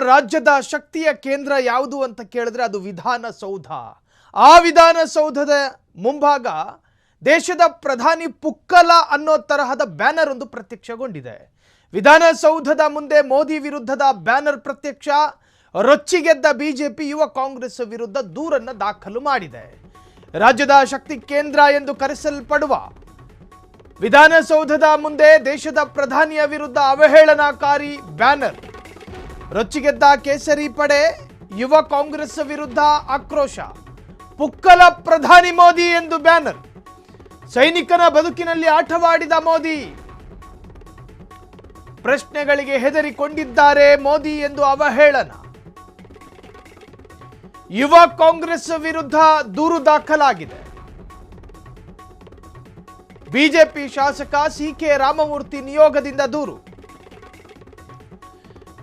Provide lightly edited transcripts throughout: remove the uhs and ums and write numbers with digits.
ರಾಜ್ಯದ ಶಕ್ತಿಯ ಕೇಂದ್ರ ಯಾವುದು ಅಂತ ಕೇಳಿದ್ರೆ ಅದು ವಿಧಾನಸೌಧ. ಆ ವಿಧಾನಸೌಧದ ಮುಂಭಾಗ ದೇಶದ ಪ್ರಧಾನಿ ಪುಕ್ಕಲ ಅನ್ನೋ ತರಹದ ಬ್ಯಾನರ್ ಒಂದು ಪ್ರತ್ಯಕ್ಷಗೊಂಡಿದೆ. ವಿಧಾನಸೌಧದ ಮುಂದೆ ಮೋದಿ ವಿರುದ್ಧದ ಬ್ಯಾನರ್ ಪ್ರತ್ಯಕ್ಷ. ರೊಚ್ಚಿಗೆದ್ದ ಬಿಜೆಪಿ ಯುವ ಕಾಂಗ್ರೆಸ್ ವಿರುದ್ಧ ದೂರನ್ನು ದಾಖಲು ಮಾಡಿದೆ. ರಾಜ್ಯದ ಶಕ್ತಿ ಕೇಂದ್ರ ಎಂದು ಕರೆಸಲ್ಪಡುವ ವಿಧಾನಸೌಧದ ಮುಂದೆ ದೇಶದ ಪ್ರಧಾನಿಯ ವಿರುದ್ಧ ಅವಹೇಳನಕಾರಿ ಬ್ಯಾನರ್. ರೊಚ್ಚಿಗೆದ್ದ ಕೇಸರಿ ಪಡೆ, ಯುವ ಕಾಂಗ್ರೆಸ್ ವಿರುದ್ಧ ಆಕ್ರೋಶ. ಪುಕ್ಕಲ ಪ್ರಧಾನಿ ಮೋದಿ ಎಂದು ಬ್ಯಾನರ್. ಸೈನಿಕನ ಬದುಕಿನಲ್ಲಿ ಆಟವಾಡಿದ ಮೋದಿ, ಪ್ರಶ್ನೆಗಳಿಗೆ ಹೆದರಿಕೊಂಡಿದ್ದಾರೆ ಮೋದಿ ಎಂದು ಅವಹೇಳನ. ಯುವ ಕಾಂಗ್ರೆಸ್ ವಿರುದ್ಧ ದೂರು ದಾಖಲಾಗಿದೆ. ಬಿಜೆಪಿ ಶಾಸಕ ಸಿಕೆ ರಾಮಮೂರ್ತಿ ನಿಯೋಗದಿಂದ ದೂರು.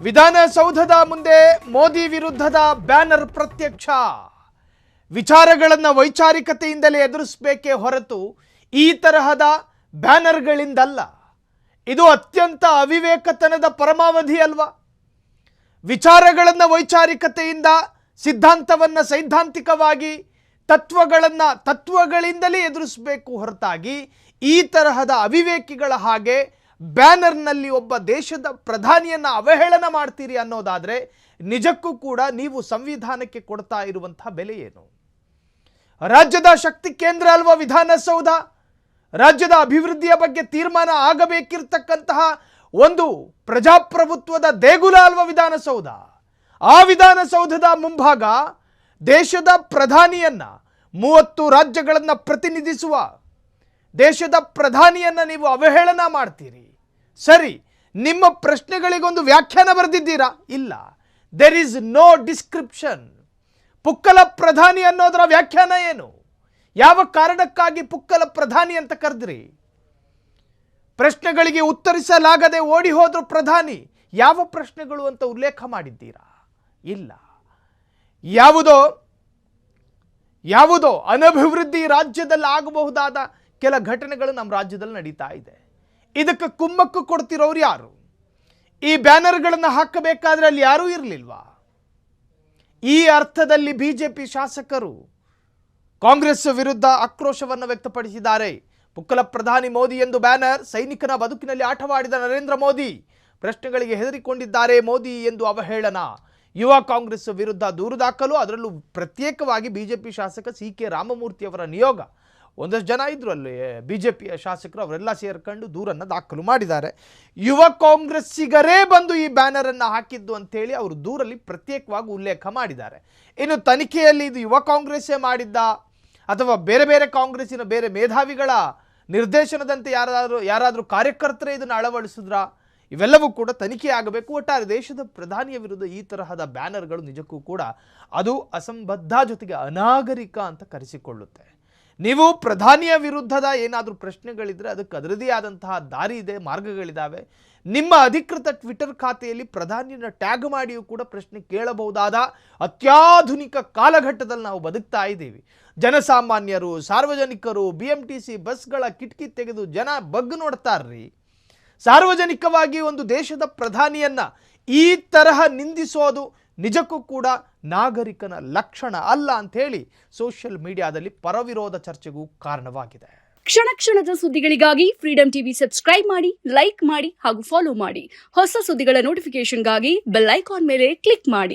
ವಿಧಾನಸೌಧದ ಮುಂದೆ ಮೋದಿ ವಿರುದ್ಧದ ಬ್ಯಾನರ್ ಪ್ರತ್ಯಕ್ಷ. ವಿಚಾರಗಳನ್ನು ವೈಚಾರಿಕತೆಯಿಂದಲೇ ಎದುರಿಸಬೇಕೇ ಹೊರತು ಈ ತರಹದ ಬ್ಯಾನರ್ಗಳಿಂದಲ್ಲ. ಇದು ಅತ್ಯಂತ ಅವಿವೇಕತನದ ಪರಮಾವಧಿ ಅಲ್ವಾ? ವಿಚಾರಗಳನ್ನು ವೈಚಾರಿಕತೆಯಿಂದ, ಸಿದ್ಧಾಂತವನ್ನು ಸೈದ್ಧಾಂತಿಕವಾಗಿ, ತತ್ವಗಳಿಂದಲೇ ಎದುರಿಸಬೇಕು ಹೊರತಾಗಿ ಈ ತರಹದ ಅವಿವೇಕಿಗಳ ಹಾಗೆ ಬ್ಯಾನರ್ನಲ್ಲಿ ಒಬ್ಬ ದೇಶದ ಪ್ರಧಾನಿಯನ್ನು ಅವಹೇಳನ ಮಾಡ್ತೀರಿ ಅನ್ನೋದಾದರೆ ನಿಜಕ್ಕೂ ಕೂಡ ನೀವು ಸಂವಿಧಾನಕ್ಕೆ ಕೊಡ್ತಾ ಇರುವಂತಹ ಬೆಲೆ ಏನು? ರಾಜ್ಯದ ಶಕ್ತಿ ಕೇಂದ್ರ ಅಲ್ವಾ ವಿಧಾನಸೌಧ? ರಾಜ್ಯದ ಅಭಿವೃದ್ಧಿಯ ಬಗ್ಗೆ ತೀರ್ಮಾನ ಆಗಬೇಕಿರ್ತಕ್ಕಂತಹ ಒಂದು ಪ್ರಜಾಪ್ರಭುತ್ವದ ದೇಗುಲ ಅಲ್ವಾ ವಿಧಾನಸೌಧ? ಆ ವಿಧಾನಸೌಧದ ಮುಂಭಾಗ ದೇಶದ ಪ್ರಧಾನಿಯನ್ನ, 30 ರಾಜ್ಯಗಳನ್ನು ಪ್ರತಿನಿಧಿಸುವ ದೇಶದ ಪ್ರಧಾನಿಯನ್ನ ನೀವು ಅವಹೇಳನ ಮಾಡ್ತೀರಿ. ಸರಿ, ನಿಮ್ಮ ಪ್ರಶ್ನೆಗಳಿಗೊಂದು ವ್ಯಾಖ್ಯಾನ ಬರೆದಿದ್ದೀರಾ? ಇಲ್ಲ. There is no description. ಪುಕ್ಕಲ ಪ್ರಧಾನಿ ಅನ್ನೋದರ ವ್ಯಾಖ್ಯಾನ ಏನು? ಯಾವ ಕಾರಣಕ್ಕಾಗಿ ಪುಕ್ಕಲ ಪ್ರಧಾನಿ ಅಂತ ಕರೆದ್ರಿ? ಪ್ರಶ್ನೆಗಳಿಗೆ ಉತ್ತರಿಸಲಾಗದೆ ಓಡಿ ಹೋದ್ರು ಪ್ರಧಾನಿ. ಯಾವ ಪ್ರಶ್ನೆಗಳು ಅಂತ ಉಲ್ಲೇಖ ಮಾಡಿದ್ದೀರಾ? ಇಲ್ಲ. ಯಾವುದೋ ಅನಭಿವೃದ್ಧಿ ರಾಜ್ಯದಲ್ಲಿ ಆಗಬಹುದಾದ ಕೆಲ ಘಟನೆಗಳು ನಮ್ಮ ರಾಜ್ಯದಲ್ಲಿ ನಡೀತಾ ಇದೆ. ಇದಕ್ಕೆ ಕುಮ್ಮಕ್ಕು ಕೊಡ್ತಿರೋರು ಯಾರು? ಈ ಬ್ಯಾನರ್ಗಳನ್ನು ಹಾಕಬೇಕಾದ್ರೆ ಅಲ್ಲಿ ಯಾರೂ ಇರಲಿಲ್ವಾ? ಈ ಅರ್ಥದಲ್ಲಿ ಬಿಜೆಪಿ ಶಾಸಕರು ಕಾಂಗ್ರೆಸ್ ವಿರುದ್ಧ ಆಕ್ರೋಶವನ್ನು ವ್ಯಕ್ತಪಡಿಸಿದ್ದಾರೆ. ಪುಕ್ಕಲ ಪ್ರಧಾನಿ ಮೋದಿ ಎಂದು ಬ್ಯಾನರ್. ಸೈನಿಕನ ಬದುಕಿನಲ್ಲಿ ಆಟವಾಡಿದ ನರೇಂದ್ರ ಮೋದಿ, ಪ್ರಶ್ನೆಗಳಿಗೆ ಹೆದರಿಕೊಂಡಿದ್ದಾರೆ ಮೋದಿ ಎಂದು ಅವಹೇಳನ. ಯುವ ಕಾಂಗ್ರೆಸ್ ವಿರುದ್ಧ ದೂರು ದಾಖಲು. ಅದರಲ್ಲೂ ಪ್ರತ್ಯೇಕವಾಗಿ ಬಿಜೆಪಿ ಶಾಸಕ ಸಿಕೆ ರಾಮಮೂರ್ತಿ ಅವರ ನಿಯೋಗ, ಒಂದಷ್ಟು ಜನ ಇದ್ರು ಅಲ್ಲಿ ಬಿಜೆಪಿಯ ಶಾಸಕರು, ಅವರೆಲ್ಲ ಸೇರ್ಕೊಂಡು ದೂರನ್ನು ದಾಖಲು ಮಾಡಿದ್ದಾರೆ. ಯುವ ಕಾಂಗ್ರೆಸ್ಸಿಗರೇ ಬಂದು ಈ ಬ್ಯಾನರನ್ನು ಹಾಕಿದ್ದು ಅಂತೇಳಿ ಅವರು ದೂರಲ್ಲಿ ಪ್ರತ್ಯೇಕವಾಗಿ ಉಲ್ಲೇಖ ಮಾಡಿದ್ದಾರೆ. ಇನ್ನು ತನಿಖೆಯಲ್ಲಿ ಇದು ಯುವ ಕಾಂಗ್ರೆಸ್ಸೇ ಮಾಡಿದ್ದ ಅಥವಾ ಬೇರೆ ಬೇರೆ ಕಾಂಗ್ರೆಸ್ಸಿನ ಬೇರೆ ಮೇಧಾವಿಗಳ ನಿರ್ದೇಶನದಂತೆ ಯಾರಾದರೂ ಕಾರ್ಯಕರ್ತರೇ ಇದನ್ನು ಅಳವಡಿಸಿದ್ರಾ? ಇವೆಲ್ಲವೂ ಕೂಡ ತನಿಖೆ ಆಗಬೇಕು. ಒಟ್ಟಾರೆ ದೇಶದ ಪ್ರಧಾನಿಯ ವಿರುದ್ಧ ಈ ತರಹದ ಬ್ಯಾನರ್ಗಳು ನಿಜಕ್ಕೂ ಕೂಡ ಅದು ಅಸಂಬದ್ಧ, ಜೊತೆಗೆ ಅನಾಗರಿಕ ಅಂತ ಕರೆಸಿಕೊಳ್ಳುತ್ತೆ. ನೀವು ಪ್ರಧಾನಿಯ ವಿರುದ್ಧದ ಏನಾದರೂ ಪ್ರಶ್ನೆಗಳಿದ್ರೆ ಅದಕ್ಕೆ ಅದರದೇ ಆದಂತಹ ದಾರಿ ಇದೆ, ಮಾರ್ಗಗಳಿದ್ದಾವೆ. ನಿಮ್ಮ ಅಧಿಕೃತ ಟ್ವಿಟರ್ ಖಾತೆಯಲ್ಲಿ ಪ್ರಧಾನಿಯನ್ನು ಟ್ಯಾಗ್ ಮಾಡಿಯೂ ಕೂಡ ಪ್ರಶ್ನೆ ಕೇಳಬಹುದಾದ ಅತ್ಯಾಧುನಿಕ ಕಾಲಘಟ್ಟದಲ್ಲಿ ನಾವು ಬದುಕ್ತಾ ಇದ್ದೀವಿ. ಜನಸಾಮಾನ್ಯರು, ಸಾರ್ವಜನಿಕರು BMTC ಬಸ್ಗಳ ಕಿಟಕಿ ತೆಗೆದು ಜನ ಬಗ್ಗು ನೋಡ್ತಾರ್ರಿ. ಸಾರ್ವಜನಿಕವಾಗಿ ಒಂದು ದೇಶದ ಪ್ರಧಾನಿಯನ್ನ ಈ ತರಹ ನಿಂದಿಸೋದು ನಿಜಕ್ಕೂ ಕೂಡ ನಾಗರಿಕನ ಲಕ್ಷಣ ಅಲ್ಲ ಅಂತ ಹೇಳಿ ಸೋಷಿಯಲ್ ಮೀಡಿಯಾದಲ್ಲಿ ಪರವಿರೋಧ ಚರ್ಚೆಗೂ ಕಾರಣವಾಗಿದೆ. ಕ್ಷಣ ಕ್ಷಣದ ಸುದ್ದಿಗಳಿಗಾಗಿ ಫ್ರೀಡಂ ಟಿವಿ ಸಬ್ಸ್ಕ್ರೈಬ್ ಮಾಡಿ, ಲೈಕ್ ಮಾಡಿ ಹಾಗೂ ಫಾಲೋ ಮಾಡಿ. ಹೊಸ ಸುದ್ದಿಗಳ ನೋಟಿಫಿಕೇಶನ್ಗಾಗಿ ಬೆಲ್ ಐಕಾನ್ ಮೇಲೆ ಕ್ಲಿಕ್ ಮಾಡಿ.